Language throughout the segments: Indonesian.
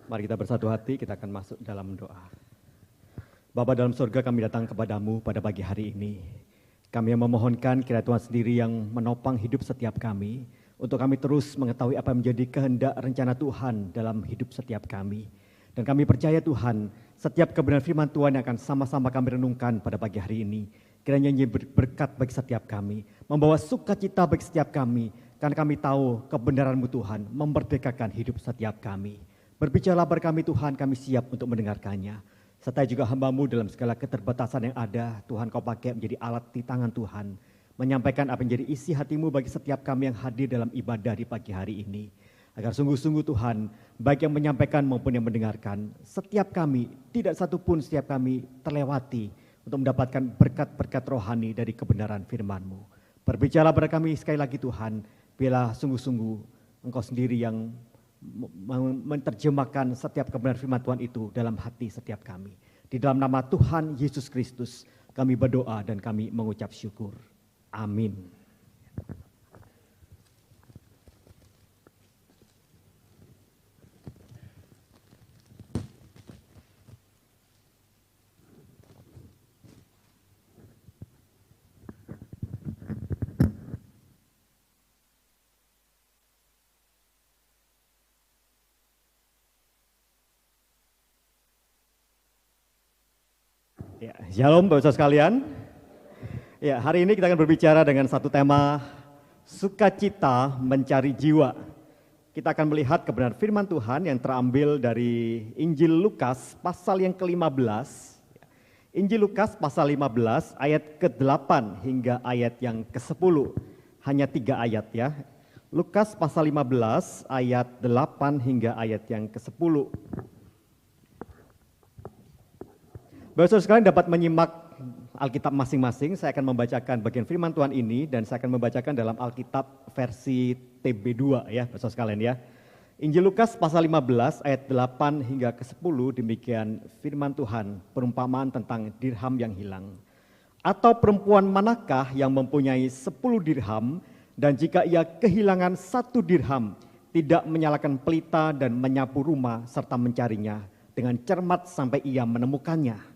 Mari kita bersatu hati, kita akan masuk dalam doa. Bapa dalam surga, kami datang kepadamu pada pagi hari ini. Kami yang memohonkan kiranya Tuhan sendiri yang menopang hidup setiap kami, untuk kami terus mengetahui apa yang menjadi kehendak rencana Tuhan dalam hidup setiap kami. Dan kami percaya Tuhan, setiap kebenaran firman Tuhan yang akan sama-sama kami renungkan pada pagi hari ini, kiranya ini berkat bagi setiap kami, membawa sukacita bagi setiap kami, karena kami tahu kebenaran-Mu Tuhan memerdekakan hidup setiap kami. Berbicara pada kami Tuhan, kami siap untuk mendengarkannya. Serta juga hamba-Mu dalam segala keterbatasan yang ada, Tuhan Kau pakai menjadi alat di tangan Tuhan, menyampaikan apa yang menjadi isi hati-Mu bagi setiap kami yang hadir dalam ibadah di pagi hari ini. Agar sungguh-sungguh Tuhan, baik yang menyampaikan maupun yang mendengarkan, setiap kami, tidak satupun setiap kami terlewati untuk mendapatkan berkat-berkat rohani dari kebenaran firman-Mu. Berbicara pada kami sekali lagi Tuhan, biarlah sungguh-sungguh Engkau sendiri yang menerjemahkan setiap kebenaran firman Tuhan itu dalam hati setiap kami. Di dalam nama Tuhan Yesus Kristus kami berdoa dan kami mengucap syukur. Amin. Ya, Shalom Bapak-Ibu sekalian. Ya, hari ini kita akan berbicara dengan satu tema, sukacita mencari jiwa. Kita akan melihat kebenaran firman Tuhan yang terambil dari Injil Lukas pasal yang ke-15. Injil Lukas pasal 15 ayat ke-8 hingga ayat yang ke-10. Hanya 3 ayat ya. Lukas pasal 15 ayat 8 hingga ayat yang ke-10. Bapak-Ibu sekalian dapat menyimak Alkitab masing-masing. Saya akan membacakan bagian firman Tuhan ini dan saya akan membacakan dalam Alkitab versi TB2 ya, Bapak-Ibu sekalian ya. Injil Lukas pasal 15 ayat 8 hingga ke-10 demikian firman Tuhan, perumpamaan tentang dirham yang hilang. Atau perempuan manakah yang mempunyai 10 dirham dan jika ia kehilangan 1 dirham tidak menyalakan pelita dan menyapu rumah serta mencarinya dengan cermat sampai ia menemukannya.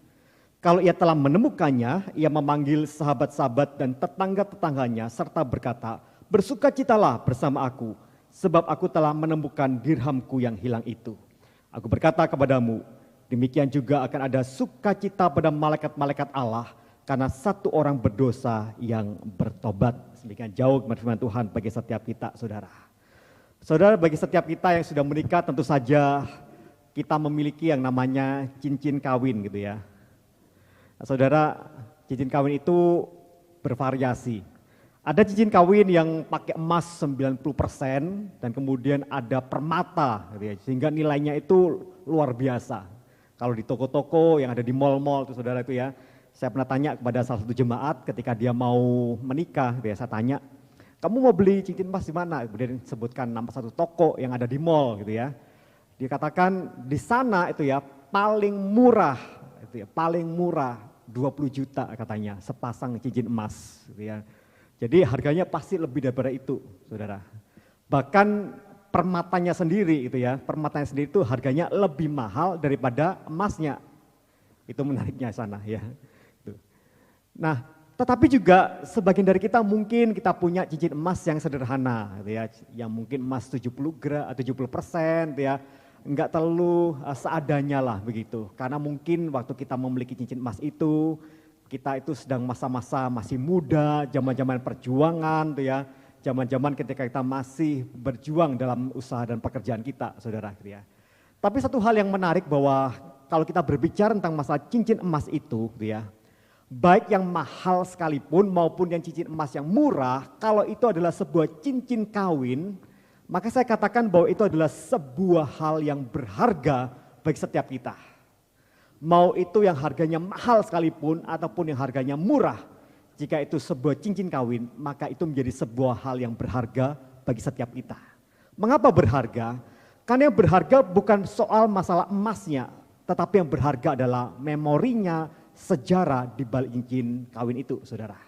Kalau ia telah menemukannya, ia memanggil sahabat-sahabat dan tetangga-tetangganya serta berkata, bersukacitalah bersama aku, sebab aku telah menemukan dirhamku yang hilang itu. Aku berkata kepadamu, demikian juga akan ada sukacita pada malaikat-malaikat Allah, karena satu orang berdosa yang bertobat. Demikian jauh firman Tuhan bagi setiap kita, saudara. Saudara, bagi setiap kita yang sudah menikah, tentu saja kita memiliki yang namanya cincin kawin gitu ya. Saudara, cincin kawin itu bervariasi. Ada cincin kawin yang pakai emas 90% dan kemudian ada permata gitu ya, sehingga nilainya itu luar biasa. Kalau di toko-toko yang ada di mal-mal itu saudara itu ya, saya pernah tanya kepada salah satu jemaat ketika dia mau menikah, gitu ya, saya tanya, kamu mau beli cincin emas di mana? Kemudian disebutkan nama satu toko yang ada di mall gitu ya. Dia katakan di sana itu ya paling murah, itu ya, paling murah 20 juta katanya sepasang cincin emas gitu ya. Jadi harganya pasti lebih daripada itu, saudara. Bahkan permatanya sendiri itu ya, permatanya sendiri itu harganya lebih mahal daripada emasnya. Itu menariknya sana ya. Nah, tetapi juga sebagian dari kita mungkin kita punya cincin emas yang sederhana gitu ya, yang mungkin emas 70% gitu ya. Enggak terlalu seadanya lah begitu, karena mungkin waktu kita memiliki cincin emas itu, kita itu sedang masa-masa masih muda, zaman-zaman perjuangan tuh ya, zaman-zaman ketika kita masih berjuang dalam usaha dan pekerjaan kita, saudara gitu ya. Tapi satu hal yang menarik bahwa kalau kita berbicara tentang masalah cincin emas itu gitu ya, baik yang mahal sekalipun maupun yang cincin emas yang murah, kalau itu adalah sebuah cincin kawin, maka saya katakan bahwa itu adalah sebuah hal yang berharga bagi setiap kita. Mau itu yang harganya mahal sekalipun ataupun yang harganya murah, jika itu sebuah cincin kawin, maka itu menjadi sebuah hal yang berharga bagi setiap kita. Mengapa berharga? Karena yang berharga bukan soal masalah emasnya, tetapi yang berharga adalah memorinya, sejarah di balik cincin kawin itu, saudara.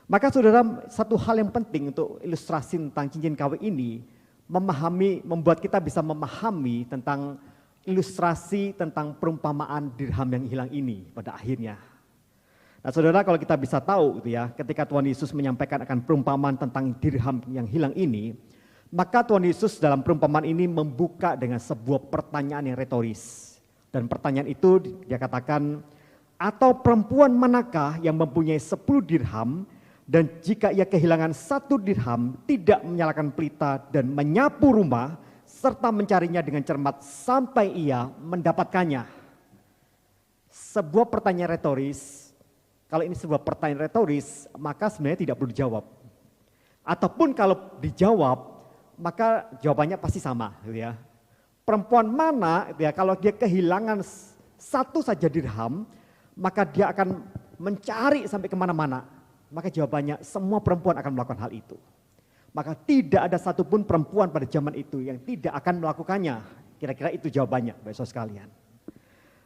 Maka saudara, satu hal yang penting untuk ilustrasi tentang cincin kawin ini, membuat kita bisa memahami tentang ilustrasi tentang perumpamaan dirham yang hilang ini pada akhirnya. Nah saudara, kalau kita bisa tahu gitu ya, ketika Tuhan Yesus menyampaikan akan perumpamaan tentang dirham yang hilang ini, maka Tuhan Yesus dalam perumpamaan ini membuka dengan sebuah pertanyaan yang retoris. Dan pertanyaan itu dia katakan, atau perempuan manakah yang mempunyai 10 dirham dan jika ia kehilangan 1 dirham tidak menyalakan pelita dan menyapu rumah serta mencarinya dengan cermat sampai ia mendapatkannya. Sebuah pertanyaan retoris, kalau ini sebuah pertanyaan retoris maka sebenarnya tidak perlu dijawab. Ataupun kalau dijawab maka jawabannya pasti sama gitu ya. Perempuan mana ya, kalau dia kehilangan 1 saja dirham, maka dia akan mencari sampai kemana-mana. Maka jawabannya semua perempuan akan melakukan hal itu. Maka tidak ada satupun perempuan pada zaman itu yang tidak akan melakukannya. Kira-kira itu jawabannya, Bapak Saudara sekalian.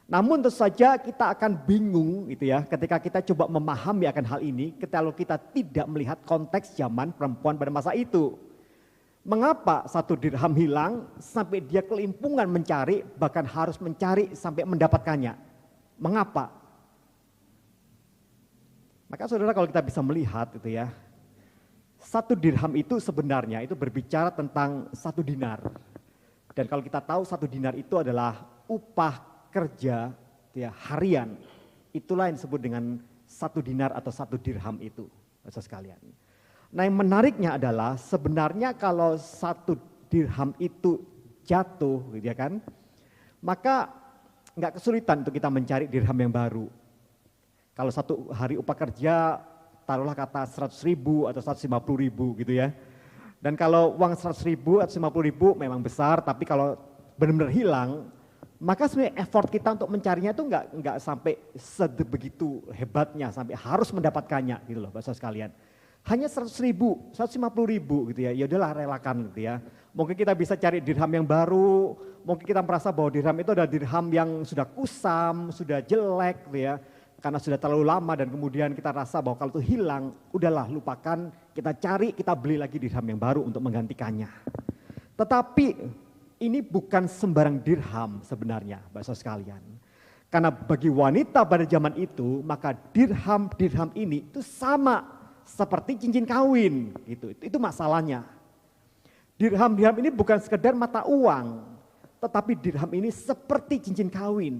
Namun tentu saja kita akan bingung gitu ya, ketika kita coba memahami akan hal ini, kalau kita tidak melihat konteks zaman perempuan pada masa itu. Mengapa 1 dirham hilang sampai dia kelimpungan mencari, bahkan harus mencari sampai mendapatkannya? Mengapa? Maka saudara, kalau kita bisa melihat itu ya, 1 dirham itu sebenarnya itu berbicara tentang 1 dinar. Dan kalau kita tahu 1 dinar itu adalah upah kerja ya, harian. Itulah yang disebut dengan 1 dinar atau 1 dirham itu, saudara sekalian. Nah yang menariknya adalah sebenarnya kalau 1 dirham itu jatuh gitu ya kan, maka nggak kesulitan untuk kita mencari dirham yang baru. Kalau 1 hari upah kerja taruhlah kata 100.000 atau 150.000 gitu ya. Dan kalau uang 100.000 atau 50.000 memang besar, tapi kalau benar-benar hilang, maka sebenarnya effort kita untuk mencarinya itu nggak sampai sebegitu hebatnya sampai harus mendapatkannya gitu loh Bapak sekalian. Hanya 100.000, 150.000 gitu ya, ya udahlah relakan gitu ya. Mungkin kita bisa cari dirham yang baru, mungkin kita merasa bahwa dirham itu adalah dirham yang sudah kusam, sudah jelek gitu ya. Karena sudah terlalu lama dan kemudian kita rasa bahwa kalau itu hilang, udahlah lupakan, kita cari, kita beli lagi dirham yang baru untuk menggantikannya. Tetapi ini bukan sembarang dirham sebenarnya, Bapak Saudara sekalian. Karena bagi wanita pada zaman itu, maka dirham ini itu sama seperti cincin kawin gitu. Itu masalahnya. Dirham ini bukan sekedar mata uang, tetapi dirham ini seperti cincin kawin.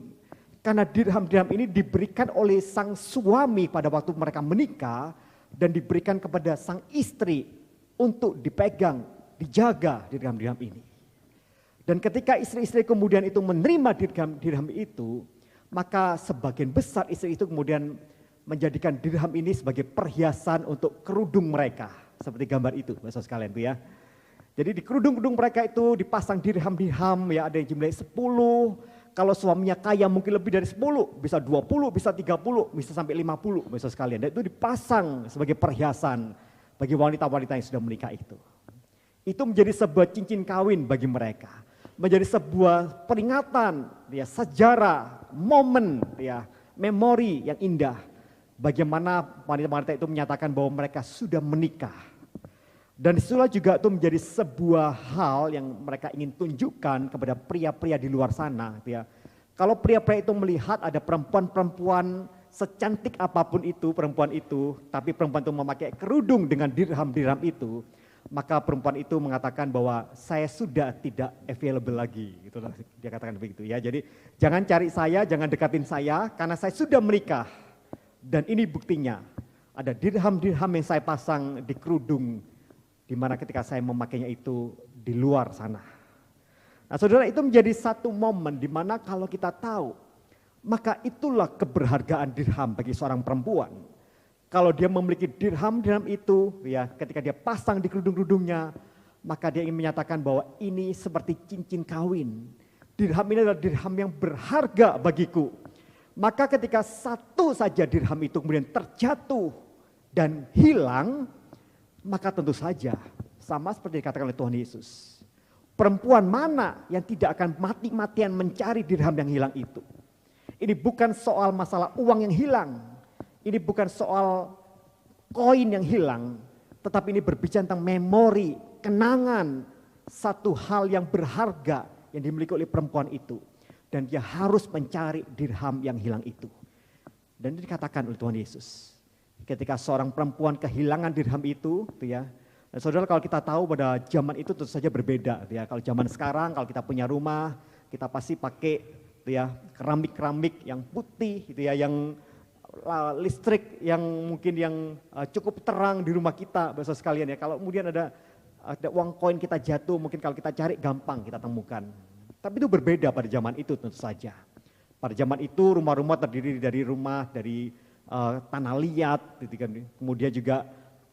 Karena dirham ini diberikan oleh sang suami pada waktu mereka menikah dan diberikan kepada sang istri untuk dipegang, dijaga dirham ini. Dan ketika istri-istri kemudian itu menerima dirham itu, maka sebagian besar istri itu kemudian menjadikan dirham ini sebagai perhiasan untuk kerudung mereka. Seperti gambar itu, Bapak sekalian itu ya. Jadi di kerudung-kerudung mereka itu dipasang dirham ya, ada yang jumlahnya 10. Kalau suaminya kaya mungkin lebih dari 10, bisa 20, bisa 30, bisa sampai 50 Bapak sekalian. Dan itu dipasang sebagai perhiasan bagi wanita-wanita yang sudah menikah itu. Itu menjadi sebuah cincin kawin bagi mereka. Menjadi sebuah peringatan, ya, sejarah, momen, ya, memori yang indah. Bagaimana wanita-wanita itu menyatakan bahwa mereka sudah menikah. Dan disitulah juga itu menjadi sebuah hal yang mereka ingin tunjukkan kepada pria-pria di luar sana. Ya. Kalau pria-pria itu melihat ada perempuan-perempuan secantik apapun itu perempuan itu, tapi perempuan itu memakai kerudung dengan dirham itu, maka perempuan itu mengatakan bahwa saya sudah tidak available lagi. Itulah dia katakan begitu ya. Jadi jangan cari saya, jangan dekatin saya karena saya sudah menikah. Dan ini buktinya, ada dirham yang saya pasang di kerudung, di mana ketika saya memakainya itu di luar sana. Nah saudara, itu menjadi satu momen di mana kalau kita tahu, maka itulah keberhargaan dirham bagi seorang perempuan. Kalau dia memiliki dirham itu, ya ketika dia pasang di kerudung-kerudungnya, maka dia ingin menyatakan bahwa ini seperti cincin kawin. Dirham ini adalah dirham yang berharga bagiku. Maka ketika 1 saja dirham itu kemudian terjatuh dan hilang, maka tentu saja sama seperti dikatakan oleh Tuhan Yesus. Perempuan mana yang tidak akan mati-matian mencari dirham yang hilang itu? Ini bukan soal masalah uang yang hilang, ini bukan soal koin yang hilang, tetapi ini berbicara tentang memori, kenangan, satu hal yang berharga yang dimiliki oleh perempuan itu. dan dia harus mencari dirham yang hilang itu. Dan itu dikatakan oleh Tuhan Yesus. Ketika seorang perempuan kehilangan dirham itu, ya. Dan saudara, kalau kita tahu pada zaman itu tentu saja berbeda, ya. Kalau zaman sekarang, kalau kita punya rumah, kita pasti pakai, ya, keramik-keramik yang putih, gitu ya, yang listrik yang mungkin yang cukup terang di rumah kita, saudara sekalian ya. Kalau kemudian ada uang koin kita jatuh, mungkin kalau kita cari gampang kita temukan. Tapi itu berbeda pada zaman itu tentu saja. Pada zaman itu rumah-rumah terdiri dari rumah, dari tanah liat, gitu kan. Kemudian juga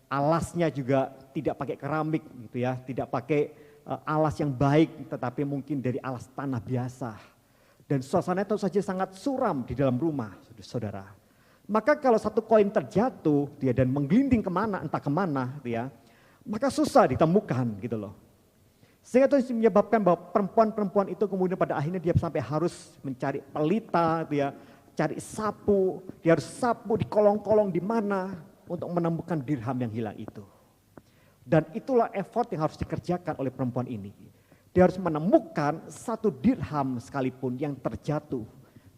alasnya juga tidak pakai keramik, gitu ya, tidak pakai alas yang baik, tetapi mungkin dari alas tanah biasa. Dan suasana itu saja sangat suram di dalam rumah, saudara. Maka kalau satu koin terjatuh, dia dan menggelinding kemana, entah kemana, gitu ya, maka susah ditemukan, gitu loh. Sehingga itu menyebabkan bahwa perempuan-perempuan itu kemudian pada akhirnya dia sampai harus mencari pelita, dia cari sapu, dia harus sapu di kolong-kolong di mana untuk menemukan dirham yang hilang itu. Dan itulah effort yang harus dikerjakan oleh perempuan ini. Dia harus menemukan satu dirham sekalipun yang terjatuh,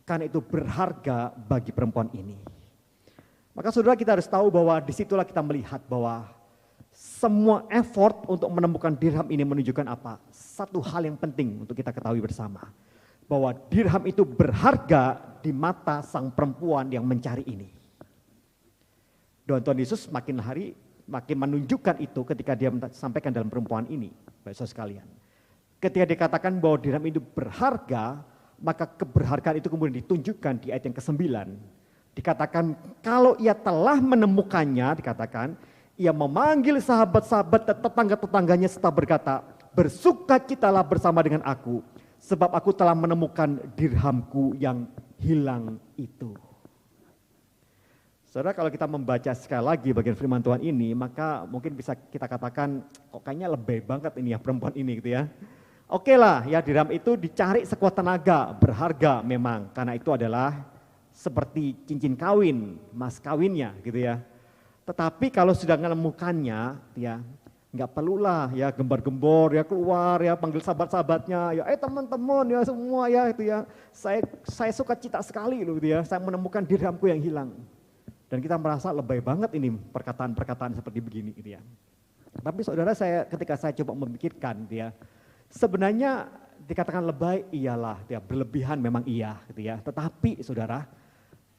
karena itu berharga bagi perempuan ini. Maka saudara, kita harus tahu bahwa disitulah kita melihat bahwa semua effort untuk menemukan dirham ini menunjukkan apa? Satu hal yang penting untuk kita ketahui bersama. Bahwa dirham itu berharga di mata sang perempuan yang mencari ini. Dan Tuhan Yesus makin hari makin menunjukkan itu ketika dia sampaikan dalam perempuan ini, Bapak sekalian. Ketika dikatakan bahwa dirham itu berharga, maka keberhargaan itu kemudian ditunjukkan di ayat yang ke-9. Dikatakan kalau ia telah menemukannya, dikatakan ia memanggil sahabat-sahabat dan tetangga-tetangganya serta berkata, bersukacitalah bersama dengan aku, sebab aku telah menemukan dirhamku yang hilang itu. Saudara, kalau kita membaca sekali lagi bagian firman Tuhan ini, maka mungkin bisa kita katakan, kok kayaknya lebay banget ini ya perempuan ini gitu ya. Oke lah, ya dirham itu dicari sekuat tenaga, berharga memang, karena itu adalah seperti cincin kawin, mas kawinnya gitu ya. Tetapi kalau sudah menemukannya, ya nggak perlulah ya gembar-gembor ya keluar ya panggil sahabat-sahabatnya ya teman-teman ya semua ya itu ya saya suka cita sekali loh gitu ya, saya menemukan dirhamku yang hilang. Dan kita merasa lebay banget ini perkataan-perkataan seperti begini gitu ya. Tapi saudara, ketika saya coba memikirkan gitu ya, sebenarnya dikatakan lebay iyalah, ya berlebihan memang iya gitu ya. Tetapi saudara,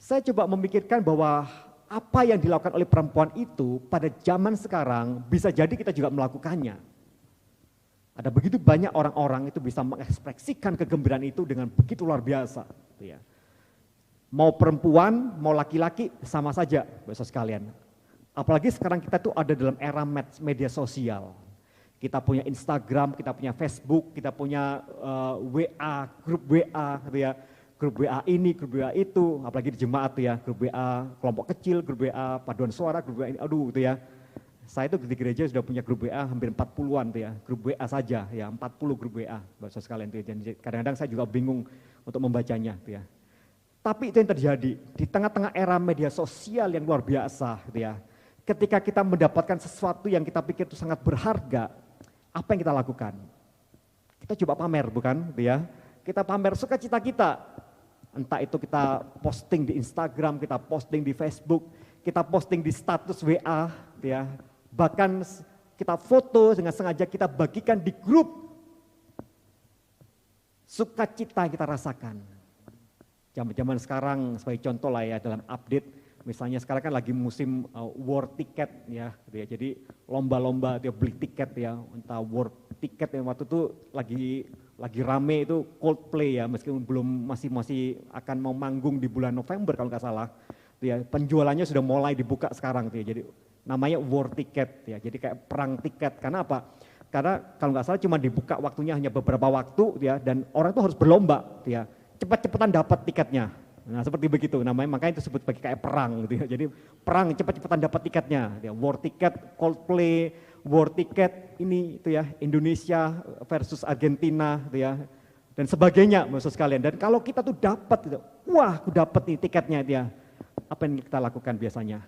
saya coba memikirkan bahwa apa yang dilakukan oleh perempuan itu pada zaman sekarang bisa jadi kita juga melakukannya. Ada begitu banyak orang-orang itu bisa mengekspresikan kegembiraan itu dengan begitu luar biasa. Gitu ya. Mau perempuan, mau laki-laki sama saja, Bapak sekalian. Apalagi sekarang kita tuh ada dalam era media sosial. Kita punya Instagram, kita punya Facebook, kita punya WA, grup WA gitu ya. Grup WA ini, grup WA itu, apalagi di jemaat tuh ya, grup WA kelompok kecil, grup WA paduan suara, grup WA ini, aduh itu ya. Saya itu di gereja sudah punya grup WA hampir 40-an tuh ya, grup WA saja ya, 40 grup WA, Bapak sekalian tuh ya. Dan kadang-kadang saya juga bingung untuk membacanya tuh ya. Tapi itu yang terjadi di tengah-tengah era media sosial yang luar biasa gitu ya. Ketika kita mendapatkan sesuatu yang kita pikir itu sangat berharga, apa yang kita lakukan? Kita coba pamer bukan gitu ya. Kita pamer sukacita kita. Entah itu kita posting di Instagram, kita posting di Facebook, kita posting di status WA gitu ya. Bahkan kita foto dengan sengaja kita bagikan di grup. Sukacita yang kita rasakan. Zaman sekarang sebagai contoh lah ya dalam update, misalnya sekarang kan lagi musim war ticket ya, gitu ya. Jadi lomba-lomba dia beli tiket ya, entah war ticket yang waktu itu lagi rame itu Coldplay ya, meskipun belum masih akan mau manggung di bulan November kalau nggak salah, gitu ya. Penjualannya sudah mulai dibuka sekarang, gitu ya. Jadi namanya war ticket ya, jadi kayak perang tiket. Karena apa? Karena kalau nggak salah cuma dibuka waktunya hanya beberapa waktu, gitu ya, dan orang itu harus berlomba, gitu ya. Cepat-cepatan dapat tiketnya. Nah seperti begitu namanya, makanya itu disebut sebagai kayak perang gitu ya. Jadi perang cepat-cepatan dapat tiketnya. Ya, war ticket, Coldplay, war ticket ini itu ya, Indonesia versus Argentina gitu ya. Dan sebagainya maksud sekalian. Dan kalau kita tuh dapat gitu, wah aku dapat nih tiketnya itu ya. Apa yang kita lakukan biasanya?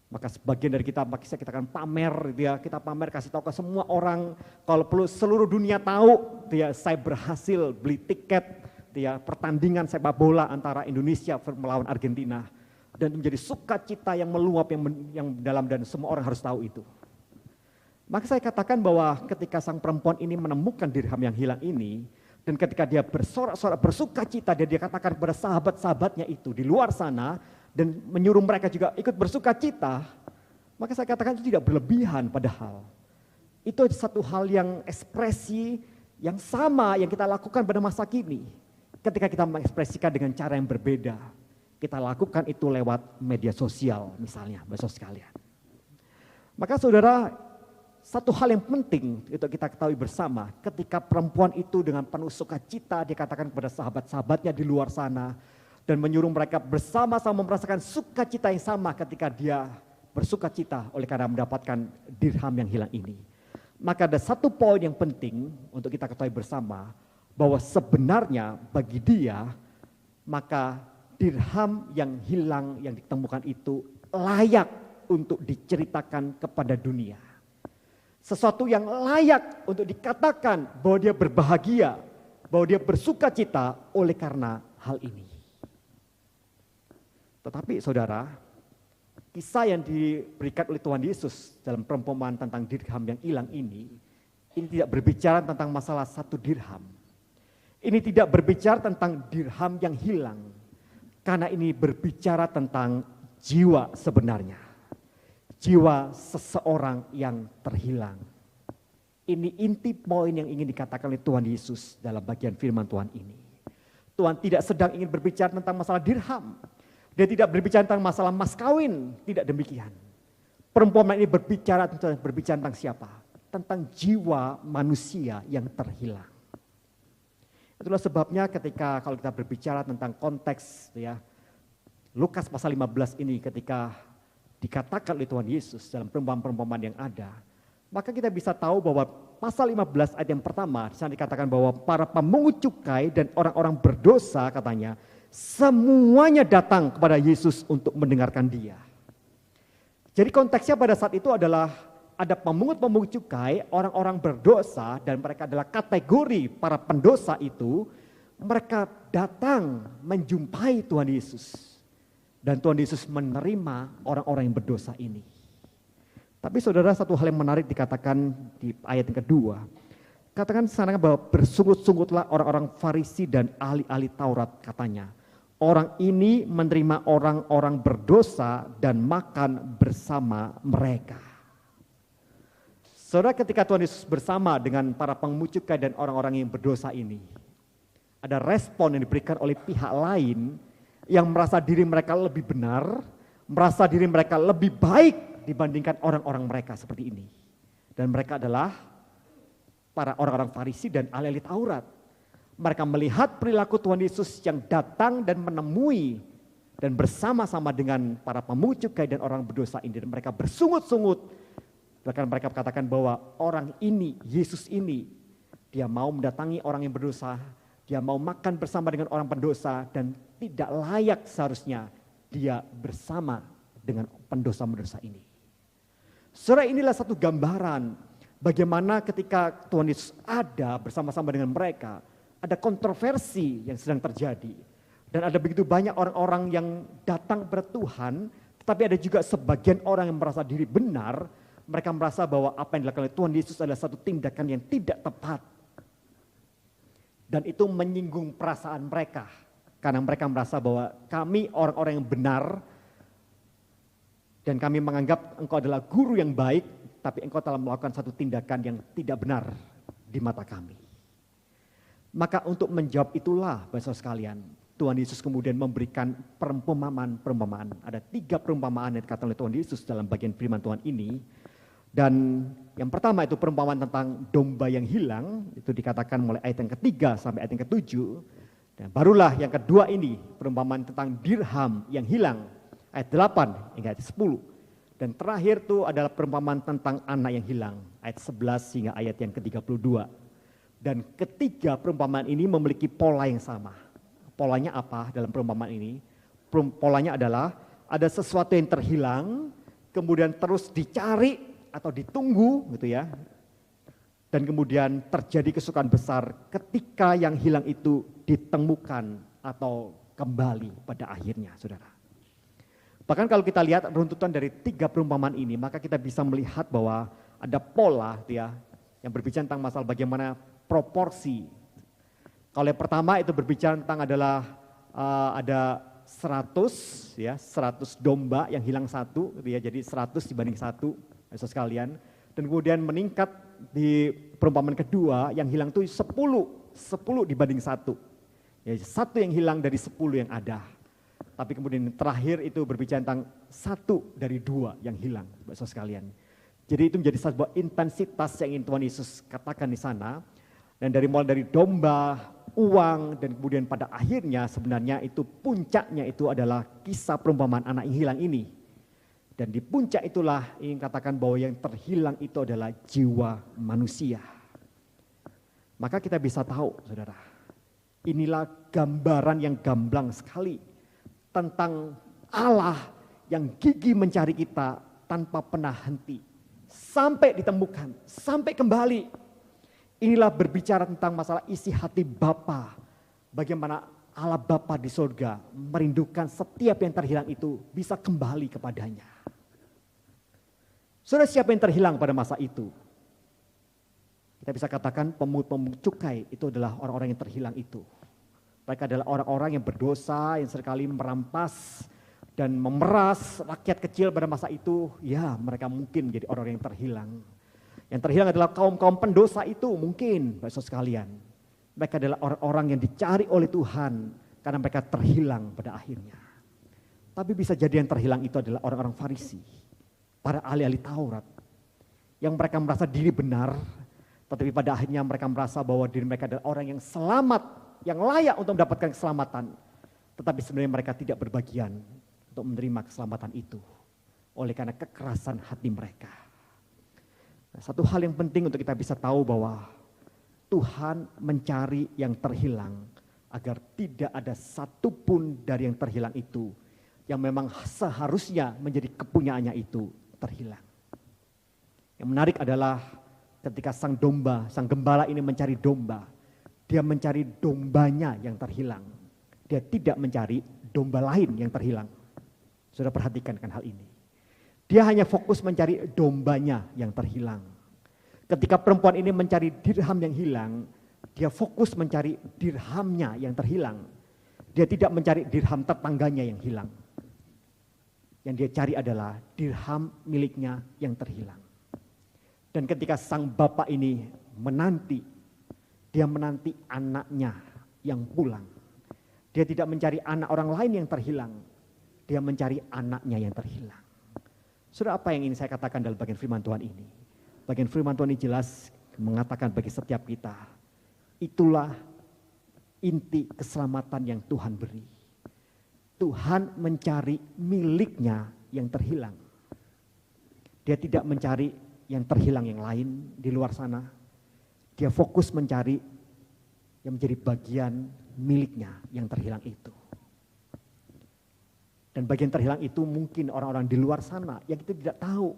Maka sebagian dari kita akan pamer gitu ya, kita pamer kasih tahu ke semua orang, kalau perlu seluruh dunia tahu gitu ya, saya berhasil beli tiket gitu ya, pertandingan sepak bola antara Indonesia melawan Argentina, dan menjadi sukacita yang meluap yang dalam, dan semua orang harus tahu itu. Maka saya katakan bahwa ketika sang perempuan ini menemukan dirham yang hilang ini, dan ketika dia bersorak-sorak bersukacita, dia katakan kepada sahabat-sahabatnya itu di luar sana, dan menyuruh mereka juga ikut bersukacita, maka saya katakan itu tidak berlebihan. Padahal itu satu hal yang ekspresi yang sama yang kita lakukan pada masa kini. Ketika kita mengekspresikan dengan cara yang berbeda, kita lakukan itu lewat media sosial misalnya, Bapak sekalian. Maka saudara, satu hal yang penting untuk kita ketahui bersama, ketika perempuan itu dengan penuh sukacita dikatakan kepada sahabat-sahabatnya di luar sana, dan menyuruh mereka bersama-sama merasakan sukacita yang sama ketika dia bersukacita oleh karena mendapatkan dirham yang hilang ini. Maka ada satu poin yang penting untuk kita ketahui bersama, bahwa sebenarnya bagi dia, maka dirham yang hilang yang ditemukan itu layak untuk diceritakan kepada dunia. Sesuatu yang layak untuk dikatakan bahwa dia berbahagia, bahwa dia bersukacita oleh karena hal ini. Tetapi saudara, kisah yang diberikan oleh Tuhan Yesus dalam perumpamaan tentang dirham yang hilang ini tidak berbicara tentang masalah satu dirham. Ini tidak berbicara tentang dirham yang hilang, karena ini berbicara tentang jiwa sebenarnya. Jiwa seseorang yang terhilang. Ini inti poin yang ingin dikatakan oleh Tuhan Yesus dalam bagian firman Tuhan ini. Tuhan tidak sedang ingin berbicara tentang masalah dirham. Dia tidak berbicara tentang masalah mas kawin, tidak demikian. Perempuan ini berbicara tentang siapa? Tentang jiwa manusia yang terhilang. Itulah sebabnya ketika kalau kita berbicara tentang konteks ya, Lukas pasal 15 ini ketika dikatakan oleh Tuhan Yesus dalam perumpamaan-perumpamaan yang ada, maka kita bisa tahu bahwa pasal 15 ayat yang pertama, di sana dikatakan bahwa para pemungut cukai dan orang-orang berdosa katanya, semuanya datang kepada Yesus untuk mendengarkan dia. Jadi konteksnya pada saat itu adalah ada pemungut-pemungut cukai, orang-orang berdosa, dan mereka adalah kategori para pendosa itu, mereka datang menjumpai Tuhan Yesus. Dan Tuhan Yesus menerima orang-orang yang berdosa ini. Tapi saudara, satu hal yang menarik dikatakan di ayat yang kedua. Katakan sana bahwa bersungut-sungutlah orang-orang Farisi dan ahli-ahli Taurat katanya. Orang ini menerima orang-orang berdosa dan makan bersama mereka. Saudara, ketika Tuhan Yesus bersama dengan para pemungut cukai dan orang-orang yang berdosa ini, ada respon yang diberikan oleh pihak lain yang merasa diri mereka lebih benar, merasa diri mereka lebih baik dibandingkan orang-orang mereka seperti ini. Dan mereka adalah para orang-orang Farisi dan ahli-ahli Taurat. Mereka melihat perilaku Tuhan Yesus yang datang dan menemui dan bersama-sama dengan para pemungut cukai dan orang berdosa ini. Dan mereka bersungut-sungut. Bahkan mereka katakan bahwa orang ini, Yesus ini, dia mau mendatangi orang yang berdosa, dia mau makan bersama dengan orang pendosa, dan tidak layak seharusnya dia bersama dengan pendosa-pendosa ini. Saudara, inilah satu gambaran bagaimana ketika Tuhan Yesus ada bersama-sama dengan mereka, ada kontroversi yang sedang terjadi. Dan ada begitu banyak orang-orang yang datang kepada Tuhan, tetapi ada juga sebagian orang yang merasa diri benar, mereka merasa bahwa apa yang dilakukan oleh Tuhan Yesus adalah satu tindakan yang tidak tepat. Dan itu menyinggung perasaan mereka. Karena mereka merasa bahwa kami orang-orang yang benar, dan kami menganggap engkau adalah guru yang baik, tapi engkau telah melakukan satu tindakan yang tidak benar di mata kami. Maka untuk menjawab itulah, Bapak sekalian, Tuhan Yesus kemudian memberikan perumpamaan. Ada 3 perumpamaan yang dikatakan oleh Tuhan Yesus dalam bagian firman Tuhan ini. Dan yang pertama itu perumpamaan tentang domba yang hilang, itu dikatakan mulai ayat yang ketiga sampai ayat yang ke-7. Dan barulah yang kedua ini, perumpamaan tentang dirham yang hilang, ayat 8 hingga ayat 10. Dan terakhir itu adalah perumpamaan tentang anak yang hilang, ayat 11 hingga ayat yang ke-32. Dan ketiga perumpamaan ini memiliki pola yang sama. Polanya apa dalam perumpamaan ini? Polanya adalah ada sesuatu yang terhilang, kemudian terus dicari atau ditunggu gitu ya. Dan kemudian terjadi kesukaan besar ketika yang hilang itu ditemukan atau kembali pada akhirnya, saudara. Bahkan kalau kita lihat runtutan dari 3 perumpamaan ini, maka kita bisa melihat bahwa ada pola ya, yang berbicara tentang masalah bagaimana proporsi. Kalau yang pertama itu berbicara tentang adalah ada 100 ya, 100 domba yang hilang 1 gitu ya, jadi 100 dibanding 1, saudara sekalian. Dan kemudian meningkat di perumpamaan kedua yang hilang itu 10 dibanding 1. Ya, 1 yang hilang dari 10 yang ada. Tapi kemudian terakhir itu berbicara tentang 1 dari 2 yang hilang, saudara sekalian. Jadi itu menjadi sebuah intensitas yang ingin Tuhan Yesus katakan di sana. Dan mulai dari domba, uang, dan kemudian pada akhirnya sebenarnya itu puncaknya itu adalah kisah perumpamaan anak yang hilang ini. Dan di puncak itulah ingin katakan bahwa yang terhilang itu adalah jiwa manusia. Maka kita bisa tahu, saudara, inilah gambaran yang gamblang sekali tentang Allah yang gigih mencari kita tanpa pernah henti. Sampai ditemukan, sampai kembali. Inilah berbicara tentang masalah isi hati Bapa. Bagaimana Allah Bapa di surga merindukan setiap yang terhilang itu bisa kembali kepadanya. Saudara, siapa yang terhilang pada masa itu? Kita bisa katakan pemungut cukai itu adalah orang-orang yang terhilang itu. Mereka adalah orang-orang yang berdosa, yang seringkali merampas dan memeras rakyat kecil pada masa itu. Ya, mereka mungkin menjadi orang-orang yang terhilang. Yang terhilang adalah kaum-kaum pendosa itu mungkin, saudara sekalian. Mereka adalah orang-orang yang dicari oleh Tuhan karena mereka terhilang pada akhirnya. Tapi bisa jadi yang terhilang itu adalah orang-orang Farisi, para ahli-ahli Taurat, yang mereka merasa diri benar, tetapi pada akhirnya mereka merasa bahwa diri mereka adalah orang yang selamat, yang layak untuk mendapatkan keselamatan. Tetapi sebenarnya mereka tidak berbagian untuk menerima keselamatan itu oleh karena kekerasan hati mereka. Nah, satu hal yang penting untuk kita bisa tahu bahwa Tuhan mencari yang terhilang agar tidak ada satupun dari yang terhilang itu yang memang seharusnya menjadi kepunyaannya itu terhilang. Yang menarik adalah ketika sang domba, sang gembala ini mencari domba, dia mencari dombanya yang terhilang. Dia tidak mencari domba lain yang terhilang. Sudah perhatikan kan hal ini. Dia hanya fokus mencari dombanya yang terhilang. Ketika perempuan ini mencari dirham yang hilang, dia fokus mencari dirhamnya yang terhilang. Dia tidak mencari dirham tetangganya yang hilang. Yang dia cari adalah dirham miliknya yang terhilang. Dan ketika sang bapak ini menanti, dia menanti anaknya yang pulang. Dia tidak mencari anak orang lain yang terhilang. Dia mencari anaknya yang terhilang. Saudara, apa yang ingin saya katakan dalam bagian firman Tuhan ini? Bagian firman Tuhan ini jelas mengatakan bagi setiap kita, itulah inti keselamatan yang Tuhan beri. Tuhan mencari miliknya yang terhilang. Dia tidak mencari yang terhilang yang lain di luar sana. Dia fokus mencari yang menjadi bagian miliknya yang terhilang itu. Dan bagian terhilang itu mungkin orang-orang di luar sana yang kita tidak tahu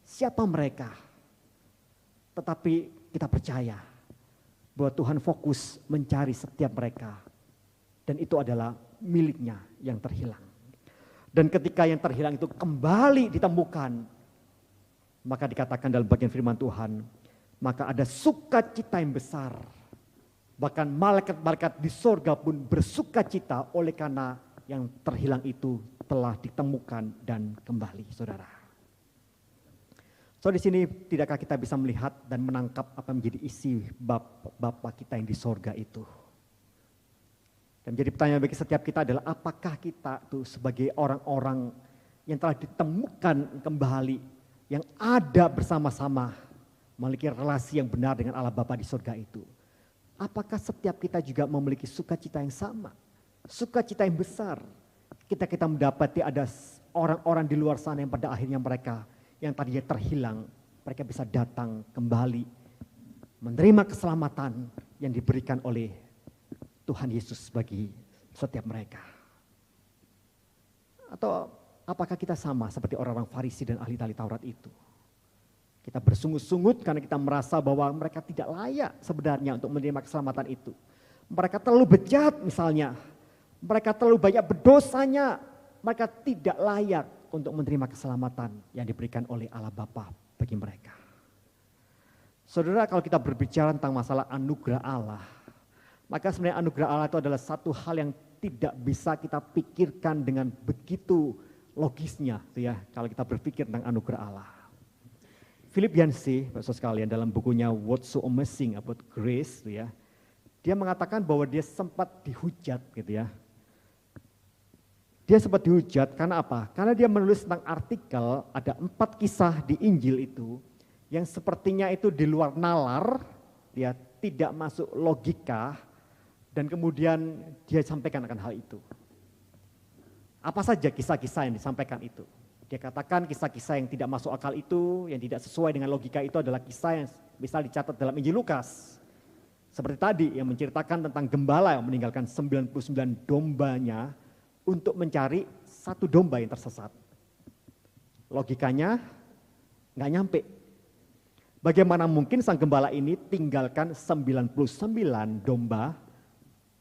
siapa mereka. Tetapi kita percaya bahwa Tuhan fokus mencari setiap mereka. Dan itu adalah miliknya yang terhilang. Dan ketika yang terhilang itu kembali ditemukan, maka dikatakan dalam bagian firman Tuhan, maka ada sukacita yang besar. Bahkan malaikat-malaikat di sorga pun bersukacita oleh karena yang terhilang itu telah ditemukan dan kembali, saudara. So di sini tidakkah kita bisa melihat dan menangkap apa menjadi isi Bapa kita yang di sorga itu? Dan menjadi pertanyaan bagi setiap kita adalah apakah kita tuh sebagai orang-orang yang telah ditemukan kembali, yang ada bersama-sama, memiliki relasi yang benar dengan Allah Bapa di sorga itu. Apakah setiap kita juga memiliki sukacita yang sama? Sukacita yang besar. Kita mendapati ada orang-orang di luar sana yang pada akhirnya mereka yang tadinya terhilang, mereka bisa datang kembali, menerima keselamatan yang diberikan oleh Tuhan Yesus bagi setiap mereka. Atau apakah kita sama seperti orang-orang Farisi dan ahli-ahli Taurat itu? Kita bersungut-sungut karena kita merasa bahwa mereka tidak layak sebenarnya untuk menerima keselamatan itu. mereka terlalu bejat misalnya, mereka terlalu banyak berdosanya, mereka tidak layak untuk menerima keselamatan yang diberikan oleh Allah Bapa bagi mereka. Saudara, kalau kita berbicara tentang masalah anugerah Allah, maka sebenarnya anugerah Allah itu adalah satu hal yang tidak bisa kita pikirkan dengan begitu logisnya, ya, kalau kita berpikir tentang anugerah Allah. Philip Yancey, saudara sekalian, dalam bukunya What's So Amazing About Grace, ya, dia mengatakan bahwa dia sempat dihujat, gitu ya. Dia sempat dihujat karena apa? Karena dia menulis tentang artikel, ada 4 kisah di Injil itu yang sepertinya itu di luar nalar, ya, tidak masuk logika, dan kemudian dia sampaikan akan hal itu. Apa saja kisah-kisah yang disampaikan itu? Dia katakan kisah-kisah yang tidak masuk akal itu, yang tidak sesuai dengan logika itu adalah kisah yang bisa dicatat dalam Injil Lukas. Seperti tadi yang menceritakan tentang gembala yang meninggalkan 99 dombanya untuk mencari satu domba yang tersesat. Logikanya nggak nyampe. Bagaimana mungkin sang gembala ini tinggalkan 99 domba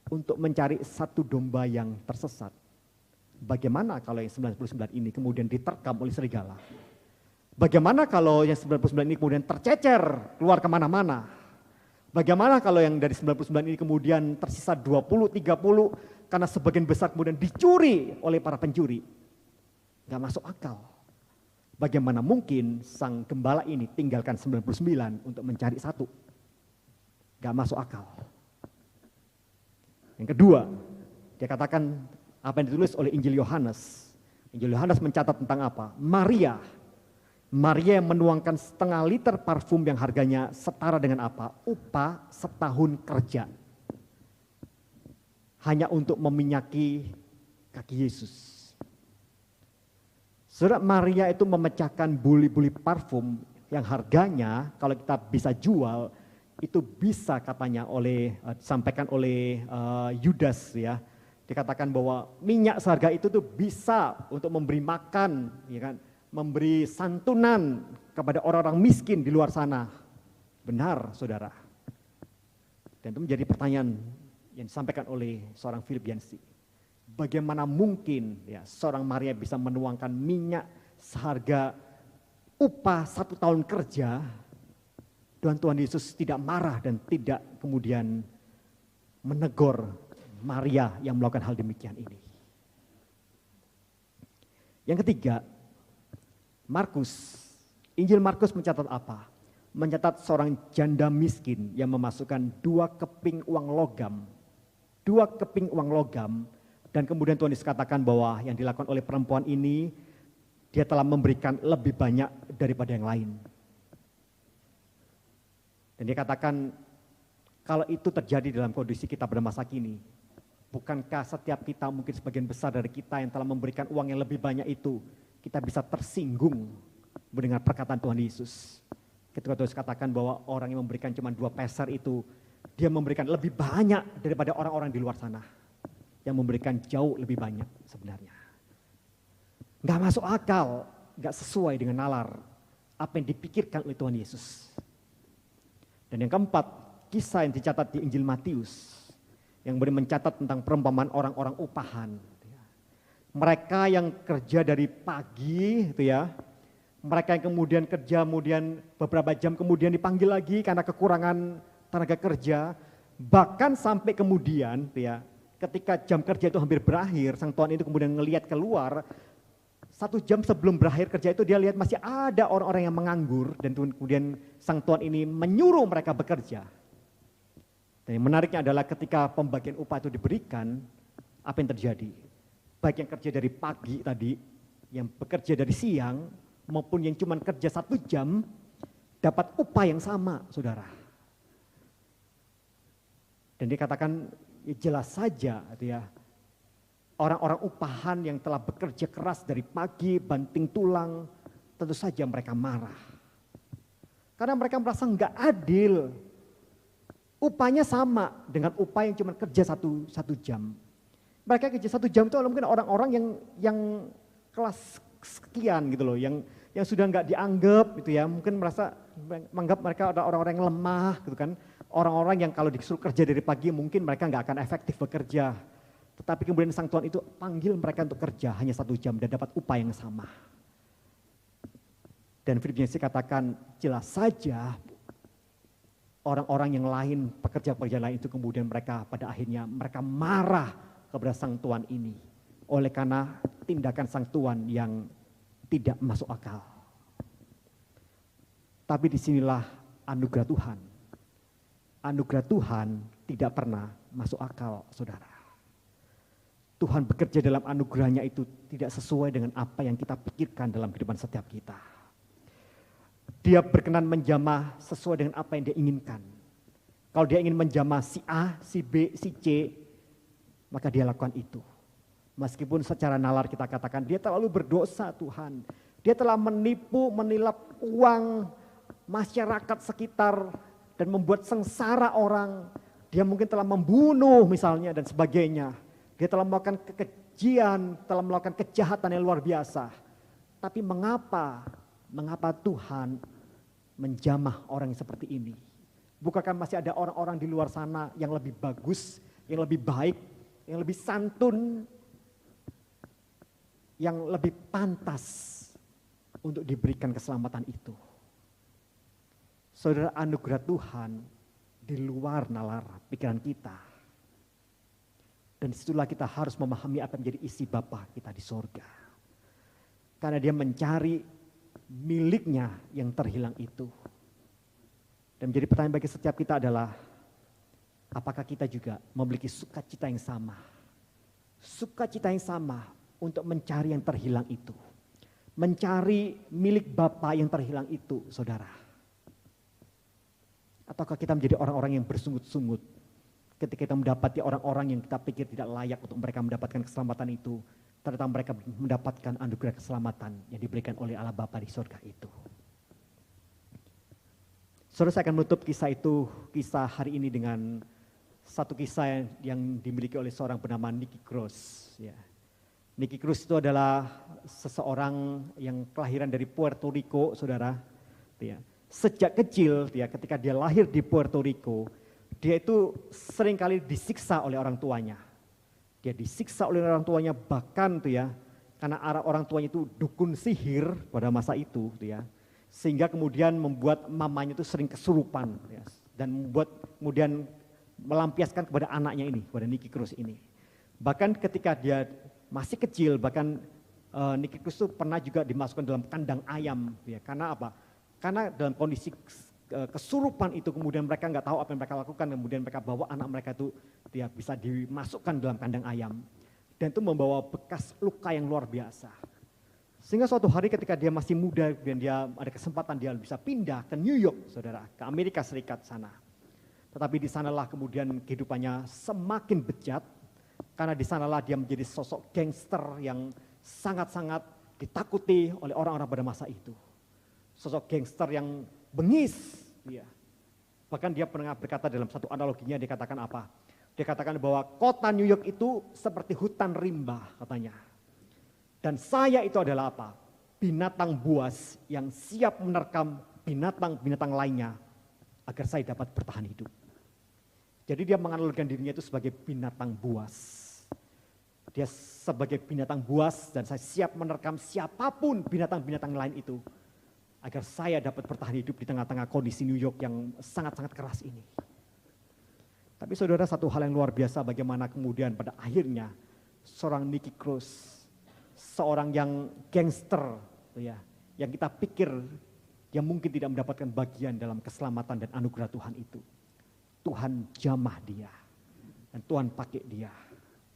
untuk mencari satu domba yang tersesat? Bagaimana kalau yang 99 ini kemudian diterkam oleh serigala? Bagaimana kalau yang 99 ini kemudian tercecer keluar kemana-mana? Bagaimana kalau yang dari 99 ini kemudian tersisa 20, 30 karena sebagian besar kemudian dicuri oleh para pencuri? Gak masuk akal. Bagaimana mungkin sang gembala ini tinggalkan 99 untuk mencari satu? Gak masuk akal. Yang kedua, dia katakan apa yang ditulis oleh Injil Yohanes. Injil Yohanes mencatat tentang apa? Maria yang menuangkan 1/2 liter parfum yang harganya setara dengan apa? Upah setahun kerja. Hanya untuk meminyaki kaki Yesus. Saudara, Maria itu memecahkan buli-buli parfum yang harganya kalau kita bisa jual itu bisa katanya disampaikan oleh Yudas, ya. Dikatakan bahwa minyak seharga itu tuh bisa untuk memberi makan, ya kan, memberi santunan kepada orang-orang miskin di luar sana. Benar, saudara. Dan itu menjadi pertanyaan yang disampaikan oleh seorang Philip Yancey. Bagaimana mungkin ya seorang Maria bisa menuangkan minyak seharga upah 1 tahun kerja, dan Tuhan Yesus tidak marah dan tidak kemudian menegur Maria yang melakukan hal demikian ini. Yang ketiga, Injil Markus mencatat apa? Mencatat seorang janda miskin yang memasukkan 2 keping uang logam, dan kemudian Tuhan Yesus katakan bahwa yang dilakukan oleh perempuan ini, dia telah memberikan lebih banyak daripada yang lain. Dan dia katakan, kalau itu terjadi dalam kondisi kita pada masa kini, bukankah setiap kita, mungkin sebagian besar dari kita yang telah memberikan uang yang lebih banyak itu, kita bisa tersinggung mendengar perkataan Tuhan Yesus. Ketika Tuhan Yesus katakan bahwa orang yang memberikan cuma 2 peser itu, dia memberikan lebih banyak daripada orang-orang di luar sana, yang memberikan jauh lebih banyak sebenarnya. Gak masuk akal, gak sesuai dengan nalar apa yang dipikirkan oleh Tuhan Yesus. Dan yang keempat, kisah yang dicatat di Injil Matius, yang mencatat tentang perumpamaan orang-orang upahan. Mereka yang kerja dari pagi, itu ya, mereka yang kemudian kerja, kemudian beberapa jam kemudian dipanggil lagi karena kekurangan tenaga kerja, bahkan sampai kemudian, ya, ketika jam kerja itu hampir berakhir, sang tuan itu kemudian ngelihat keluar, 1 jam sebelum berakhir kerja itu dia lihat masih ada orang-orang yang menganggur, dan kemudian sang tuan ini menyuruh mereka bekerja. Dan yang menariknya adalah ketika pembagian upah itu diberikan, apa yang terjadi? Baik yang kerja dari pagi tadi, yang bekerja dari siang, maupun yang cuma kerja 1 jam, dapat upah yang sama, saudara. Dan dikatakan ya jelas saja, ya, orang-orang upahan yang telah bekerja keras dari pagi, banting tulang, tentu saja mereka marah. Karena mereka merasa nggak adil. Upahnya sama dengan upah yang cuma kerja satu jam. Mereka kerja 1 jam itu mungkin orang-orang yang kelas sekian gitu loh, yang sudah nggak dianggap gitu ya, mungkin menganggap mereka ada orang-orang yang lemah gitu kan, Orang-orang yang kalau disuruh kerja dari pagi mungkin mereka nggak akan efektif bekerja. Tetapi kemudian Sang Tuhan itu panggil mereka untuk kerja hanya 1 jam dan dapat upah yang sama. Dan Philip Yancey katakan jelas saja orang-orang yang lain, pekerja-pekerja lain itu kemudian mereka pada akhirnya mereka marah kepada Sang Tuhan ini. Oleh karena tindakan Sang Tuhan yang tidak masuk akal. Tapi disinilah anugerah Tuhan. Anugerah Tuhan tidak pernah masuk akal, saudara. Tuhan bekerja dalam anugerahnya itu tidak sesuai dengan apa yang kita pikirkan dalam kehidupan setiap kita. Dia berkenan menjamah sesuai dengan apa yang dia inginkan. Kalau dia ingin menjamah si A, si B, si C, maka dia lakukan itu. Meskipun secara nalar kita katakan dia terlalu berdosa Tuhan. Dia telah menipu, menilap uang masyarakat sekitar dan membuat sengsara orang. Dia mungkin telah membunuh misalnya dan sebagainya. Dia telah melakukan kekejian, telah melakukan kejahatan yang luar biasa. Tapi mengapa Tuhan menjamah orang yang seperti ini? Bukankah masih ada orang-orang di luar sana yang lebih bagus, yang lebih baik, yang lebih santun, yang lebih pantas untuk diberikan keselamatan itu? Saudara, anugerah Tuhan di luar nalar pikiran kita. Dan disitulah kita harus memahami apa yang menjadi isi Bapa kita di sorga. Karena dia mencari miliknya yang terhilang itu. Dan menjadi pertanyaan bagi setiap kita adalah, apakah kita juga memiliki sukacita yang sama? Sukacita yang sama untuk mencari yang terhilang itu. Mencari milik Bapa yang terhilang itu, saudara. Ataukah kita menjadi orang-orang yang bersungut-sungut ketika kita mendapati orang-orang yang kita pikir tidak layak untuk mereka mendapatkan keselamatan itu, ternyata mereka mendapatkan anugerah keselamatan yang diberikan oleh Allah Bapa di surga itu. Saudara, saya akan menutup kisah itu, kisah hari ini dengan satu kisah yang dimiliki oleh seorang bernama Nicky Cruz. Ya. Nicky Cruz itu adalah seseorang yang kelahiran dari Puerto Rico, saudara. Ya. Sejak kecil, ya, ketika dia lahir di Puerto Rico, dia itu seringkali disiksa oleh orang tuanya. Dia disiksa oleh orang tuanya bahkan tuh ya, karena orang tuanya itu dukun sihir pada masa itu tuh ya. Sehingga kemudian membuat mamanya itu sering kesurupan ya, dan membuat kemudian melampiaskan kepada anaknya ini, kepada Nicky Cruz ini. Bahkan ketika dia masih kecil, bahkan Nicky Cruz itu pernah juga dimasukkan dalam kandang ayam ya. Karena apa? Karena dalam kondisi kesurupan itu kemudian mereka nggak tahu apa yang mereka lakukan, kemudian mereka bawa anak mereka itu dia bisa dimasukkan dalam kandang ayam dan itu membawa bekas luka yang luar biasa. Sehingga suatu hari ketika dia masih muda dan dia ada kesempatan dia bisa pindah ke New York, saudara, ke Amerika Serikat sana. Tetapi di sanalah kemudian kehidupannya semakin bejat karena di sanalah dia menjadi sosok gangster yang sangat-sangat ditakuti oleh orang-orang pada masa itu. Sosok gangster yang bengis, ya. Bahkan dia pernah berkata dalam satu analoginya, dia katakan apa? Dia katakan bahwa kota New York itu seperti hutan rimba katanya. Dan saya itu adalah apa? Binatang buas yang siap menerkam binatang-binatang lainnya agar saya dapat bertahan hidup. Jadi dia menganalogikan dirinya itu sebagai binatang buas. Dia sebagai binatang buas dan saya siap menerkam siapapun binatang-binatang lain itu agar saya dapat bertahan hidup di tengah-tengah kondisi New York yang sangat-sangat keras ini. Tapi saudara, satu hal yang luar biasa bagaimana kemudian pada akhirnya seorang Nicky Cruz, seorang yang gangster ya, yang kita pikir yang mungkin tidak mendapatkan bagian dalam keselamatan dan anugerah Tuhan itu. Tuhan jamah dia dan Tuhan pakai dia.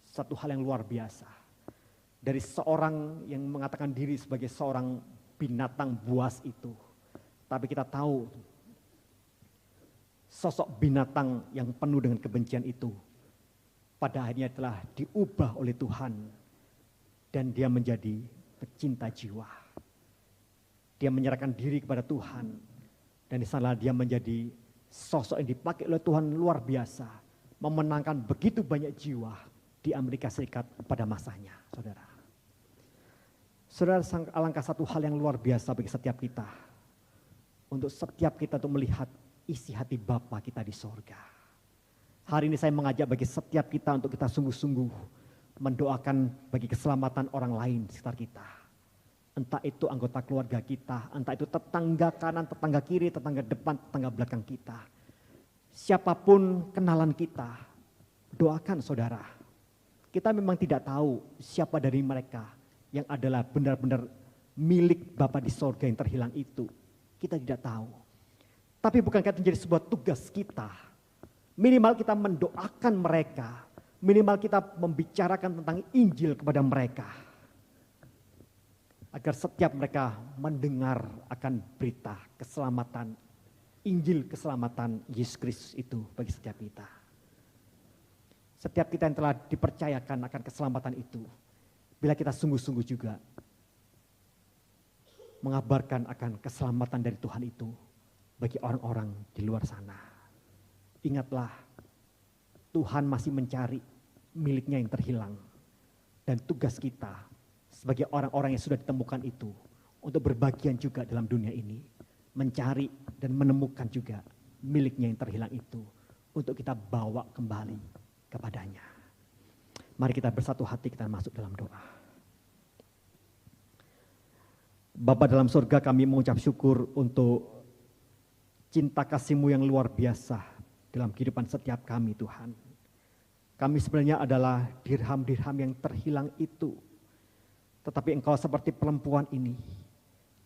Satu hal yang luar biasa. Dari seorang yang mengatakan diri sebagai seorang binatang buas itu. Tapi kita tahu sosok binatang yang penuh dengan kebencian itu pada akhirnya telah diubah oleh Tuhan dan dia menjadi pecinta jiwa. Dia menyerahkan diri kepada Tuhan dan di sana dia menjadi sosok yang dipakai oleh Tuhan luar biasa, memenangkan begitu banyak jiwa di Amerika Serikat pada masanya, saudara. Saudara, alangkah satu hal yang luar biasa bagi setiap kita. Untuk setiap kita untuk melihat isi hati Bapa kita di sorga. Hari ini saya mengajak bagi setiap kita untuk kita sungguh-sungguh mendoakan bagi keselamatan orang lain di sekitar kita. Entah itu anggota keluarga kita, entah itu tetangga kanan, tetangga kiri, tetangga depan, tetangga belakang kita. Siapapun kenalan kita, doakan saudara. Kita memang tidak tahu siapa dari mereka yang adalah benar-benar milik Bapa di sorga yang terhilang itu. Kita tidak tahu. Tapi bukankah itu menjadi sebuah tugas kita? Minimal kita mendoakan mereka. Minimal kita membicarakan tentang Injil kepada mereka. Agar setiap mereka mendengar akan berita keselamatan, Injil keselamatan Yesus Kristus itu bagi setiap kita. Setiap kita yang telah dipercayakan akan keselamatan itu, bila kita sungguh-sungguh juga mengabarkan akan keselamatan dari Tuhan itu bagi orang-orang di luar sana. Ingatlah, Tuhan masih mencari miliknya yang terhilang. Dan tugas kita sebagai orang-orang yang sudah ditemukan itu untuk berbagian juga dalam dunia ini. Mencari dan menemukan juga miliknya yang terhilang itu untuk kita bawa kembali kepadanya. Mari kita bersatu hati, kita masuk dalam doa. Bapa dalam surga, kami mengucap syukur untuk cinta kasih-Mu yang luar biasa dalam kehidupan setiap kami Tuhan. Kami sebenarnya adalah dirham-dirham yang terhilang itu. Tetapi Engkau seperti perempuan ini,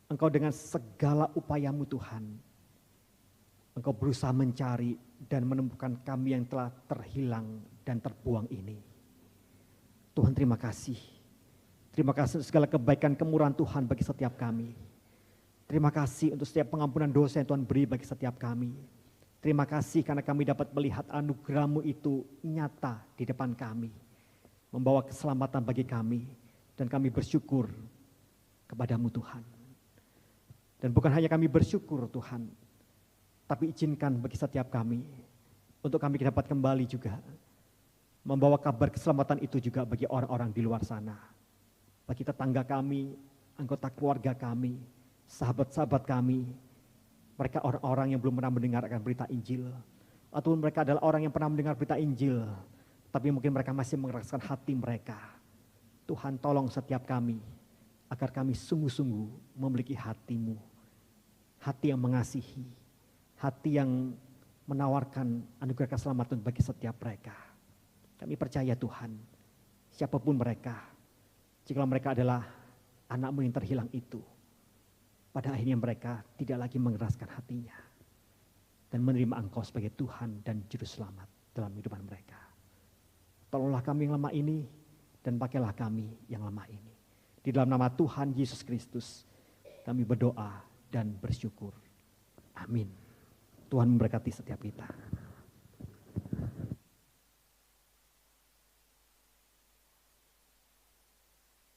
Engkau dengan segala upayamu Tuhan, Engkau berusaha mencari dan menemukan kami yang telah terhilang dan terbuang ini. Tuhan terima kasih. Terima kasih untuk segala kebaikan kemurahan Tuhan bagi setiap kami. Terima kasih untuk setiap pengampunan dosa yang Tuhan beri bagi setiap kami. Terima kasih karena kami dapat melihat anugerah-Mu itu nyata di depan kami. Membawa keselamatan bagi kami. Dan kami bersyukur kepada-Mu Tuhan. Dan bukan hanya kami bersyukur Tuhan, tapi izinkan bagi setiap kami, untuk kami dapat kembali juga, membawa kabar keselamatan itu juga bagi orang-orang di luar sana. Bagi tetangga kami, anggota keluarga kami, sahabat-sahabat kami, mereka orang-orang yang belum pernah mendengar akan berita Injil, atau mereka adalah orang yang pernah mendengar berita Injil, tapi mungkin mereka masih mengeraskan hati mereka. Tuhan tolong setiap kami, agar kami sungguh-sungguh memiliki hati-Mu, hati yang mengasihi, hati yang menawarkan anugerah keselamatan bagi setiap mereka. Kami percaya Tuhan, siapapun mereka, jika mereka adalah anak-Mu yang terhilang itu, pada akhirnya mereka tidak lagi mengeraskan hatinya dan menerima Engkau sebagai Tuhan dan Juru Selamat dalam kehidupan mereka. Tolonglah kami yang lemah ini dan pakailah kami yang lemah ini. Di dalam nama Tuhan Yesus Kristus kami berdoa dan bersyukur. Amin. Tuhan memberkati setiap kita.